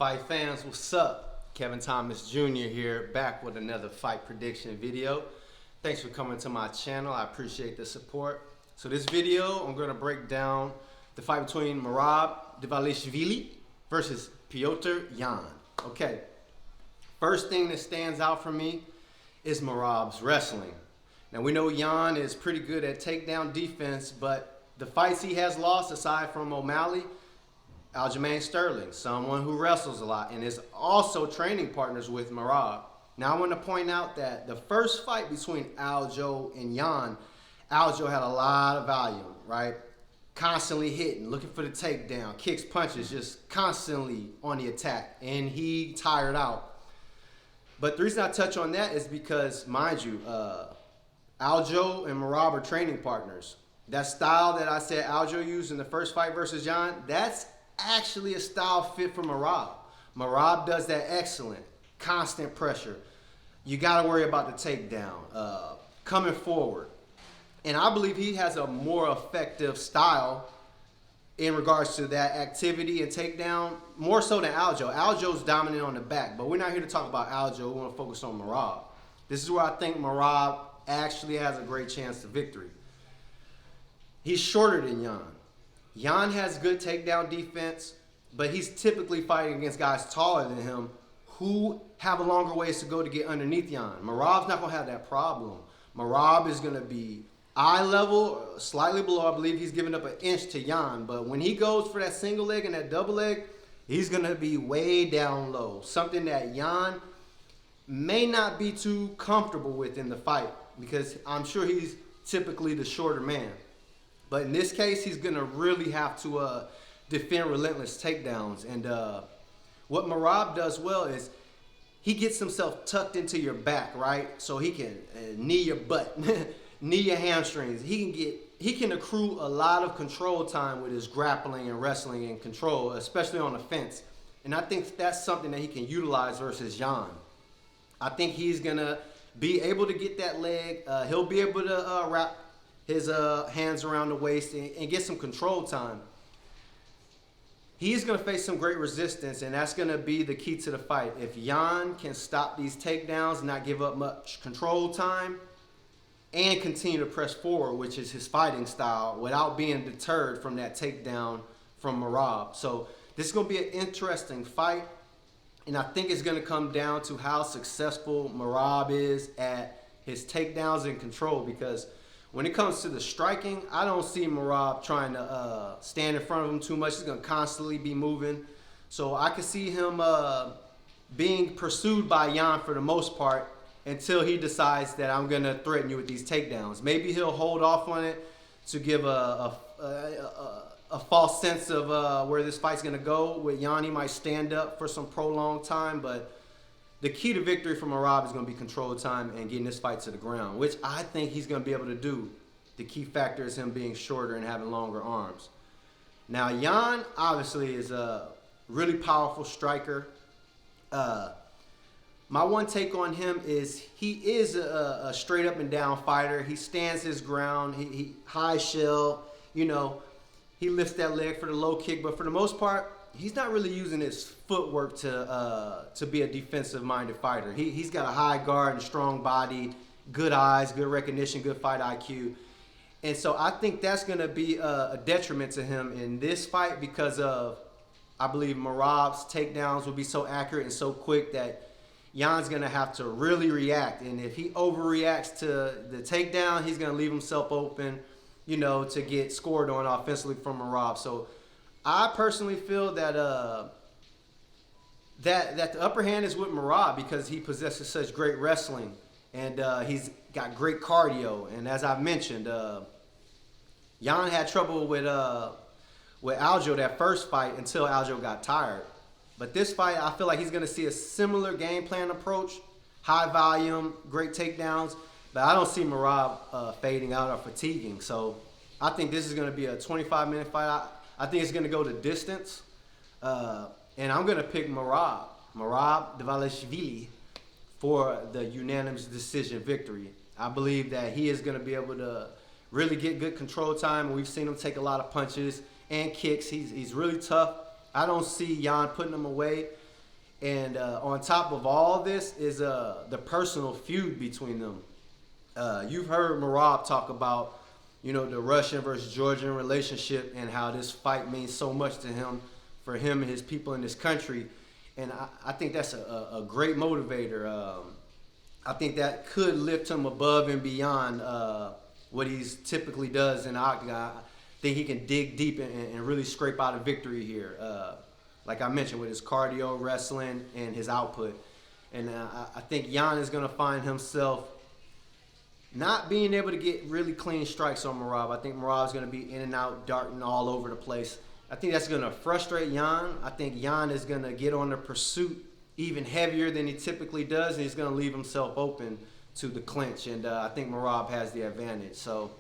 Fight fans, what's up? Kevin Thomas Jr. here, back with another fight prediction video. Thanks for coming to my channel. I appreciate the support. So this video, I'm going to break down the fight between Merab Dvalishvili versus Petr Yan. Okay, first thing that stands out for me is Merab's wrestling. Now we know Yan is pretty good at takedown defense, but the fights he has lost, aside from O'Malley, Aljamain Sterling, someone who wrestles a lot and is also training partners with Merab. Now I want to point out that the first fight between Aljo and Yan, Aljo had a lot of volume, right? Constantly hitting, looking for the takedown, kicks, punches, just constantly on the attack, and he tired out. But the reason I touch on that is because, mind you, Aljo and Merab are training partners. That style that I said Aljo used in the first fight versus Yan, that's actually a style fit for Merab. Merab does that excellent. Constant pressure. You got to worry about the takedown. Coming forward. And I believe he has a more effective style in regards to that activity and takedown, more so than Aljo. Aljo's dominant on the back, but we're not here to talk about Aljo. We want to focus on Merab. This is where I think Merab actually has a great chance to victory. He's shorter than Yan. Yan has good takedown defense, but he's typically fighting against guys taller than him who have a longer ways to go to get underneath Yan. Merab's not going to have that problem. Merab is going to be eye level, slightly below. I believe he's giving up an inch to Yan, but when he goes for that single leg and that double leg, he's going to be way down low, something that Yan may not be too comfortable with in the fight because I'm sure he's typically the shorter man. But in this case, he's going to really have to defend relentless takedowns. And what Merab does well is he gets himself tucked into your back, right? So he can knee your butt, knee your hamstrings. He can accrue a lot of control time with his grappling and wrestling and control, especially on the fence. And I think that's something that he can utilize versus Yan. I think he's going to be able to get that leg. He'll be able to wrap his hands around the waist and get some control time. He's going to face some great resistance, and that's going to be the key to the fight. If Yan can stop these takedowns, not give up much control time, and continue to press forward, which is his fighting style, without being deterred from that takedown from Merab. So this is going to be an interesting fight, and I think it's going to come down to how successful Merab is at his takedowns and control, because when it comes to the striking, I don't see Merab trying to stand in front of him too much. He's going to constantly be moving. So I can see him being pursued by Yan for the most part until he decides that I'm going to threaten you with these takedowns. Maybe he'll hold off on it to give a false sense of where this fight's going to go. With Yan, he might stand up for some prolonged time, but the key to victory for Merab is going to be control time and getting this fight to the ground, which I think he's going to be able to do. The key factor is him being shorter and having longer arms. Now, Yan obviously is a really powerful striker. My one take on him is he is a straight up and down fighter. He stands his ground. He high shell, you know, he lifts that leg for the low kick, but for the most part, he's not really using his footwork to be a defensive-minded fighter. He's got a high guard and strong body, good eyes, good recognition, good fight IQ. And so I think that's going to be a detriment to him in this fight because of, I believe, Merab's takedowns will be so accurate and so quick that Yan's going to have to really react. And if he overreacts to the takedown, he's going to leave himself open, you know, to get scored on offensively from Merab. So I personally feel that that the upper hand is with Merab because he possesses such great wrestling and he's got great cardio. And as I mentioned, Yan had trouble with Aljo that first fight until Aljo got tired. But this fight, I feel like he's going to see a similar game plan approach, high volume, great takedowns. But I don't see Merab fading out or fatiguing. So I think this is going to be a 25-minute fight. I think it's going to go to distance, and I'm going to pick Merab Dvalishvili for the unanimous decision victory. I believe that he is going to be able to really get good control time. We've seen him take a lot of punches and kicks. He's really tough. I don't see Yan putting him away. And on top of all this is the personal feud between them. You've heard Merab talk about, you know, the Russian versus Georgian relationship and how this fight means so much to him, for him and his people in this country. And I think that's a great motivator. I think that could lift him above and beyond what he typically does in the octagon. I think he can dig deep and really scrape out a victory here. Like I mentioned, with his cardio, wrestling, and his output. And I think Jan is going to find himself not being able to get really clean strikes on Merab. I think Merab is going to be in and out, darting all over the place. I think that's going to frustrate Jan. I think Jan is going to get on the pursuit even heavier than he typically does, and he's going to leave himself open to the clinch. And I think Merab has the advantage. So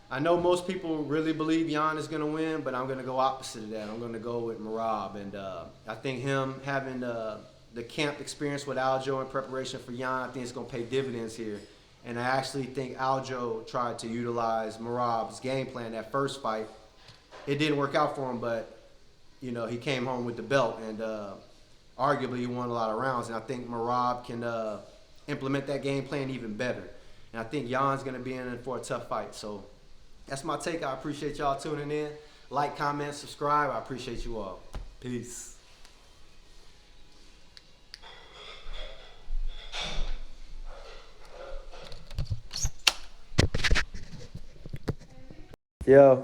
I know most people really believe Jan is going to win, but I'm going to go opposite of that. I'm going to go with Merab. And I think him having the camp experience with Aljo in preparation for Jan, I think it's going to pay dividends here. And I actually think Aljo tried to utilize Merab's game plan that first fight. It didn't work out for him, but you know, he came home with the belt, and arguably he won a lot of rounds. And I think Merab can implement that game plan even better. And I think Jan's going to be in for a tough fight. So that's my take. I appreciate y'all tuning in. Like, comment, subscribe. I appreciate you all. Peace. Yo.